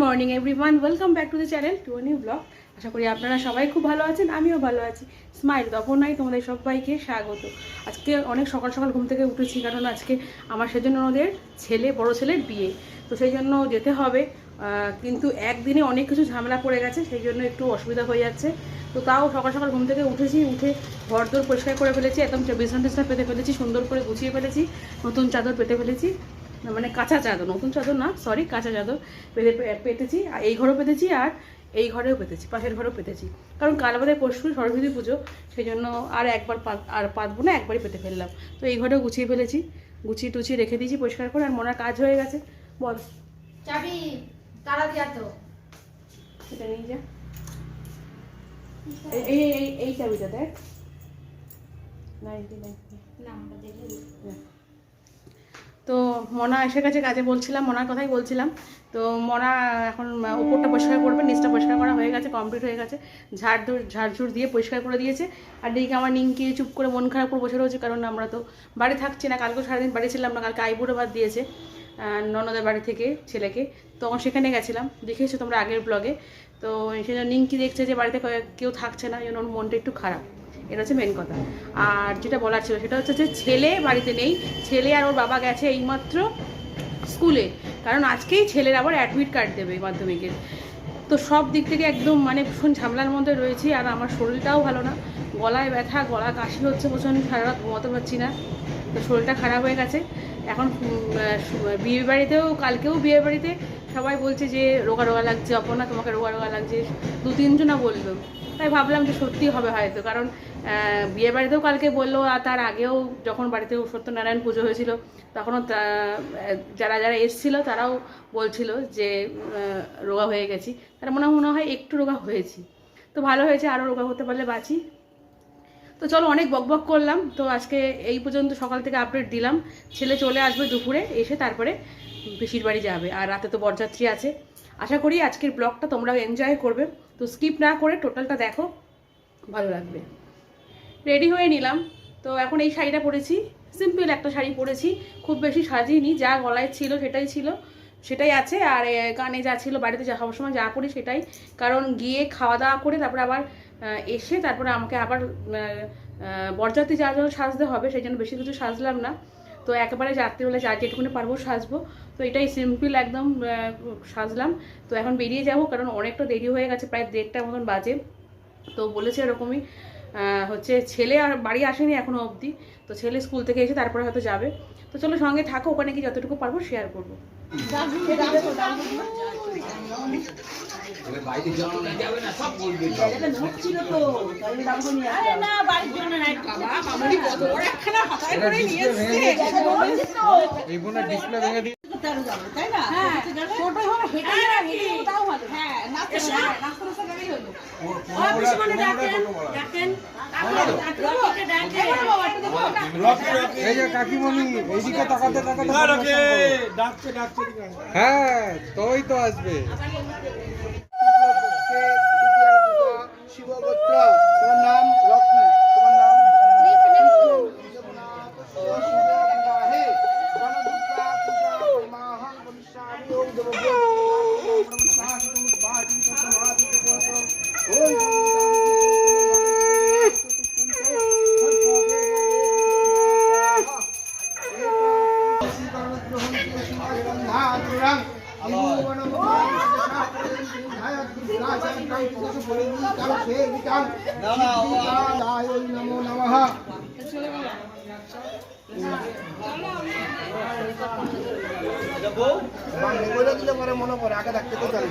Morning everyone, welcome back to the channel to new vlog. আশা করি আপনারা সবাই খুব ভালো আছেন, আমিও ভালো আছি। স্মাইল তপনাই তোমাদের সবাইকে স্বাগত। আজকে অনেক সকাল সকাল ঘুম থেকে উঠেছি, কারণ আজকে আমার সেজন্য ওদের বড় ছেলের বিয়ে, তো সেই জন্য যেতে হবে। কিন্তু একদিনে অনেক কিছু ঝামেলা পড়ে গেছে, সেই জন্য একটু অসুবিধা হয়ে যাচ্ছে। তো তাও সকাল সকাল ঘুম থেকে উঠে ঘর দোর পরিষ্কার করে ফেলেছি, একদম বিছানা টিছনা পেতে ফেলেছি, সুন্দর করে গুছিয়ে ফেলেছি, নতুন চাদর পেতে ফেলেছি, মানে কাঁচা চাদর, নতুন চাদর না, সরি, কাঁচা চাদর পেতেছি। এই ঘরেও পেতেছি আর এই ঘরেও পেতেছি, পাশের ঘরেও পেতেছি, কারণ কাল বাদে পরশু সরস্বতী পুজো, সেই জন্য আর পাতবো না, একবারই পেতে ফেললাম। তো এই ঘরেও গুছিয়ে ফেলেছি, গুছিয়ে টুছিয়ে রেখে দিয়েছি পরিষ্কার করে। আর মনার কাজ হয়ে গেছে। বল, চাবি তালা দিয়া তো এটা নিয়ে যা। এই চাবিটা দেখ, 99 নামটা দেখে তো মনা এসে গেছে কাজে, বলছিলাম মনার কথাই বলছিলাম। তো মনা এখন উপরটা পরিষ্কার করবে, নিচটা পরিষ্কার করা হয়ে গেছে, কমপ্লিট হয়ে গেছে, ঝাড়ঝুড় দিয়ে পরিষ্কার করে দিয়েছে। আর দিকে আমার নিংকে চুপ করে মন খারাপ করে বসে রয়েছে, কারণ আমরা তো বাড়ি থাকছি না, কালকেও সারাদিন বাড়ি ছিলাম না, কালকে আইবুড়ো ভাত দিয়েছে ননদের বাড়ি থেকে ছেলেকে, তখন সেখানে গেছিলাম, দেখেছো তোমরা আগের ব্লগে। তো সেই জন্য নিংকি দেখছে যে বাড়িতে কেউ থাকছে না, এই জন্য ওর মনটা একটু খারাপ, এটা হচ্ছে মেন কথা। আর যেটা বলার ছিল সেটা হচ্ছে যে ছেলে বাড়িতে নেই, ছেলে আর ওর বাবা গেছে এইমাত্র স্কুলে, কারণ আজকেই ছেলের আবার অ্যাডমিট কার্ড দেবে মাধ্যমিকের। তো সব দিক থেকে একদম মানে ভীষণ ঝামেলার মধ্যে রয়েছি। আর আমার শরীরটাও ভালো না, গলায় ব্যথা, গলা কাশি হচ্ছে প্রচণ্ড, সারা রাত ঘুমাতে পারছি না, তো শরীরটা খারাপ হয়ে গেছে। এখন বিয়ে বাড়িতেও, কালকেও বিয়ে বাড়িতে সবাই বলছে যে রোগা রোগা লাগছে, অপনা তোমাকে রোগা রোগা লাগছে, 2-3 জনা বললো। তাই ভাবলাম যে সত্যি হবে হয়তো, কারণ বিয়ে বাড়িতেও কালকে বললো, আর তার আগেও যখন বাড়িতে সত্যনারায়ণ পুজো হয়েছিল তখনও যারা যারা এসেছিলো তারাও বলছিল যে রোগা হয়ে গেছি। তার মনে হয় একটু রোগা হয়েছি, তো ভালো হয়েছে, আরও রোগা হতে পারলে বাঁচি। তো চলো, অনেক বকবক করলাম, তো আজকে এই পর্যন্ত সকাল থেকে আপডেট দিলাম। ছেলে চলে আসবে দুপুরে, এসে তারপরে পিসির বাড়ি যাবে, আর রাতে তো বরযাত্রী আছে। আশা করি আজকের ব্লগটা তোমরাও এনজয় করবে, তো স্কিপ না করে টোটালটা দেখো, ভালো লাগবে। রেডি হয়ে নিলাম, তো এখন এই শাড়িটা পরেছি, সিম্পল একটা শাড়ি পরেছি, খুব বেশি সাজিয়ে যা গলায় ছিল সেটাই আছে। আর গানে যা ছিল, বাড়িতে যা সবসময় যা করি সেটাই, কারণ গিয়ে খাওয়া দাওয়া করে তারপরে আবার এসে তারপরে আমাকে আবার বরযাত্রী যার জন্য সাজতে হবে, সেই জন্য বেশি কিছু সাজলাম না। তো একেবারে রাত্রিবেলা যা যেটুকুনি পারবো সাজবো, তো এটাই সিম্পল একদম সাজলাম। তো এখন বেরিয়ে যাব, কারণ অনেকটা দেরি হয়ে গেছে, প্রায় 1:30 মতন বাজে। তো বলেছে এরকমই হচ্ছে, ছেলে আর বাড়ি আসেনি এখনো অবধি, তো ছেলে স্কুল থেকে এসে তারপরে হয়তো যাবে। তো চলো সঙ্গে থাকো, ওখানে কি যতটুকু পারবো শেয়ার করবো। কাকিমণি এইদিকে তাকাতে তাকাতে হ্যাঁ তোই তো আসবে। শিবগোত্র, তোমার নাম রকি, তোমার নাম নমো নমঃ। বলে দিলে পরে মনে পড়ে, আগে ডাকতে তো চালু।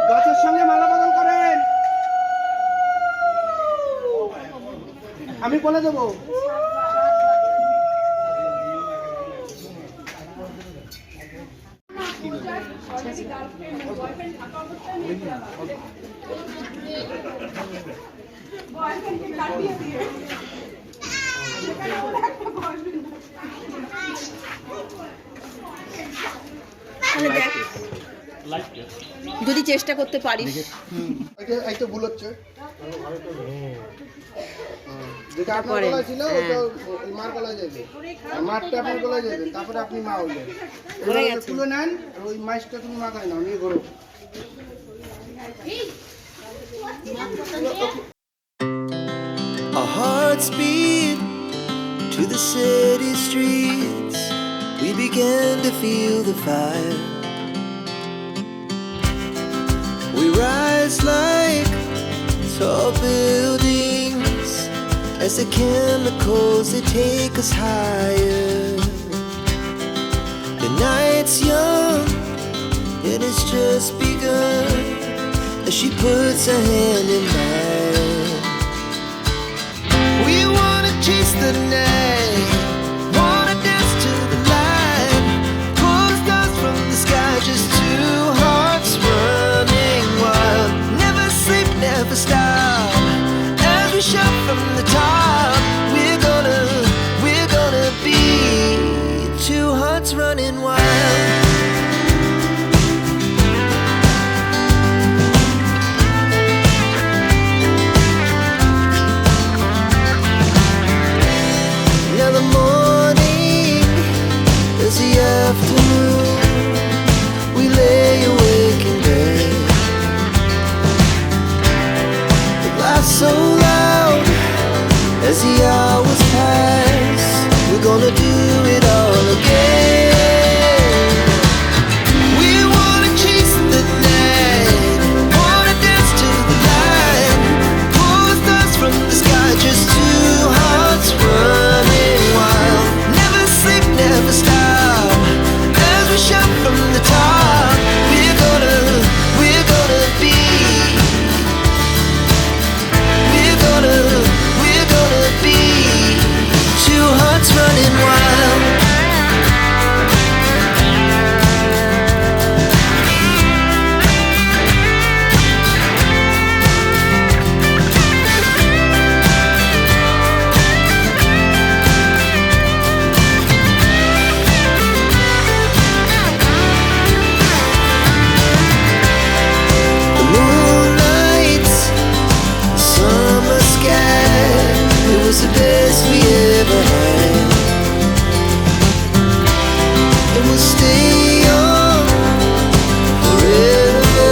গাছের সঙ্গে মালা বদল করেন, আমি বলে দেবো। ঠিক আছে? তাহলে দেখ যদি চেষ্টা করতে পারিস। এই তো ভুল হচ্ছে। যেটা আপনার করেন, গলায় ছিল ওটা হ্যাঁ। ওই মার গলায় যাবে, আর মারটা আপনার গলায় যাবে, তারপরে আপনি মা হলেন। হয়ে এবার গেছে। তুলে নেন, আর ওই মাছটা তুমি মাথায় নাও, নিয়ে ঘোরো। Our hearts beat to the city streets. We began to feel the fire. We rise like tall buildings as the chemicals they take us higher. The night's young and it's just begun as she puts her hand in mine. We wanna chase the night, wanna dance to the light, pull the stars from the sky, just two hearts running wild. Never sleep, never stop, as we shout from the top. We're gonna be two hearts running wild. Now the morning is the afternoon. We lay awake in bed. The laugh so loud as the hours pass. We're gonna do it all again. We wanna chase the night, wanna dance to the light, pull the stars from the sky, just two hearts running wild. Never sleep, never stop, as we shout from the top. We're gonna be. We're gonna be two hearts running wild. The moonlight, summer sky, it was the best we ever had. And we'll stay on forever.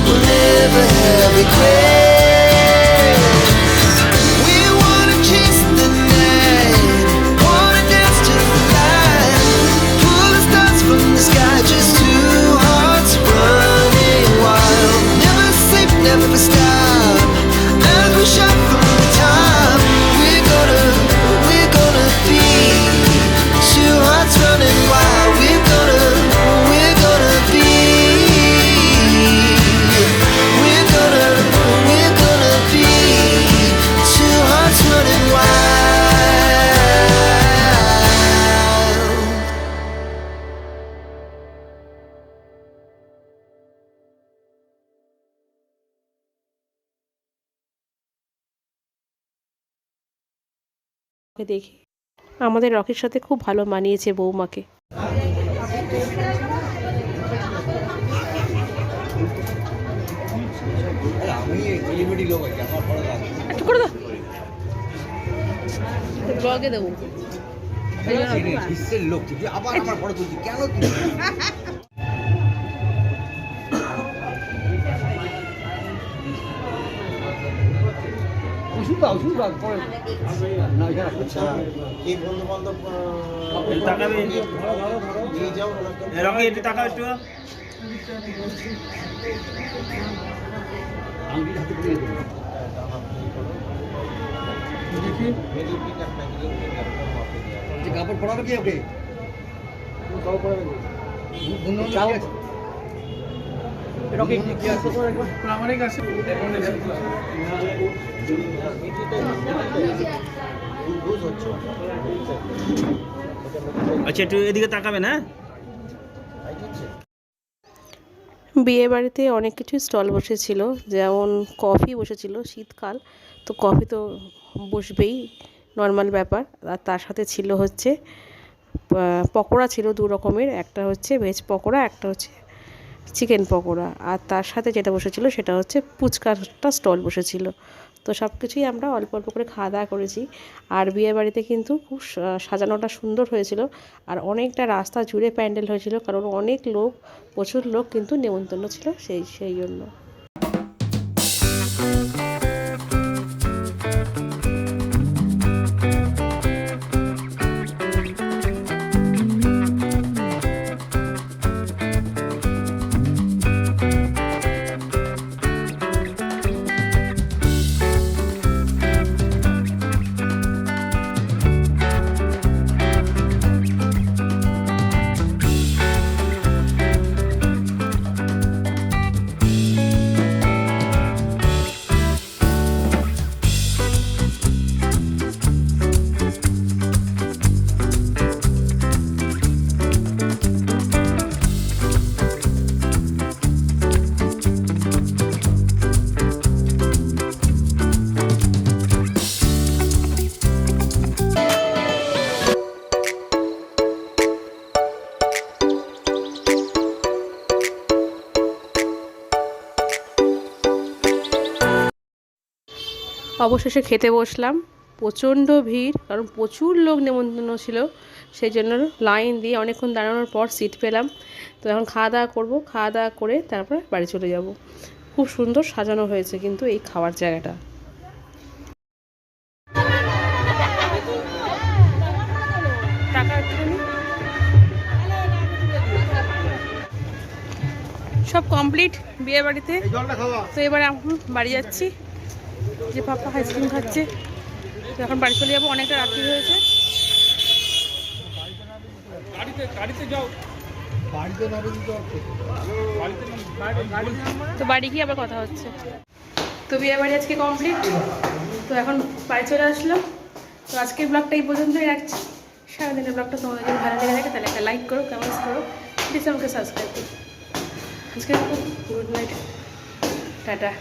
We'll never have regrets. We wanna chase the night, wanna dance to the light, pull the stars from the sky, just two hearts running wild. Never sleep, never stop, as we shout from the top. We're gonna be two hearts running wild. We're gonna be. We're gonna be two hearts running wild. ওকে দেখি আমাদের রকির সাথে খুব ভালো মানিয়েছে বৌমাকে। একটু করে দাও, ব্লগে দেবো। বিশ্বের লোক তুই আবার আমার ফটো তুলছি কেন তুই? এই বন্ধু বান্ধব তাকাবে নিয়ে যাও রকি একটু তাকাও একটু কাপড় পরাবে কি ওকে? রকি প্রামাণিক আছে আচ্ছা একটু এদিকে তাকাবেন হ্যাঁ। বিয়ে বাড়িতে অনেক কিছুই স্টল বসেছিল, যেমন কফি বসেছিল, শীতকাল তো কফি তো বসবেই, নর্মাল ব্যাপার। আর তার সাথে ছিল হচ্ছে পকোড়া ছিল 2 রকমের, একটা হচ্ছে ভেজ পকোড়া, একটা হচ্ছে চিকেন পকোড়া। আর তার সাথে যেটা বসেছিল সেটা হচ্ছে ফুচকাটা স্টল বসেছিল। তো সব কিছুই আমরা অল্প অল্প করে খাওয়া দাওয়া করেছি। আর বিয়ে বাড়িতে কিন্তু খুব সাজানোটা সুন্দর হয়েছিল, আর অনেকটা রাস্তা জুড়ে প্যান্ডেল হয়েছিল, কারণ অনেক লোক, প্রচুর লোক কিন্তু নেমন্তন্ন ছিল সেই জন্য। অবশেষে খেতে বসলাম। প্রচণ্ড ভিড়, কারণ প্রচুর লোক নেমন্তন্ন ছিল, সেই জন্য লাইন দিয়ে অনেকক্ষণ দাঁড়ানোর পর সিট পেলাম। তো এখন খাওয়া দাওয়া করবো, খাওয়া দাওয়া করে তারপরে বাড়ি চলে যাব। খুব সুন্দর সাজানো হয়েছে কিন্তু এই খাওয়ার জায়গাটা। সব কমপ্লিট বিয়ে বাড়িতে। তো এবার এখন বাড়ি যাচ্ছি। যে পাপা আইসক্রিম খাচ্ছে, তো এখন বাড়ি চলে যাবো, অনেকটা রাত্রি হয়েছে। তো বাড়ি গিয়ে আবার কথা হচ্ছে। তো বিয়ে বাড়ি আজকে কমপ্লিট, তো এখন বাড়ি চলে আসলাম। তো আজকের ব্লগটা এই পর্যন্তই রাখছি। সারাদিনের ব্লগটা তোমাদের যদি ভালো লেগে থাকে তাহলে একটা লাইক করো, কমেন্টস করো, প্লিজ আমাকে সাবস্ক্রাইব করো। আজকে গুড নাইট, টাটা।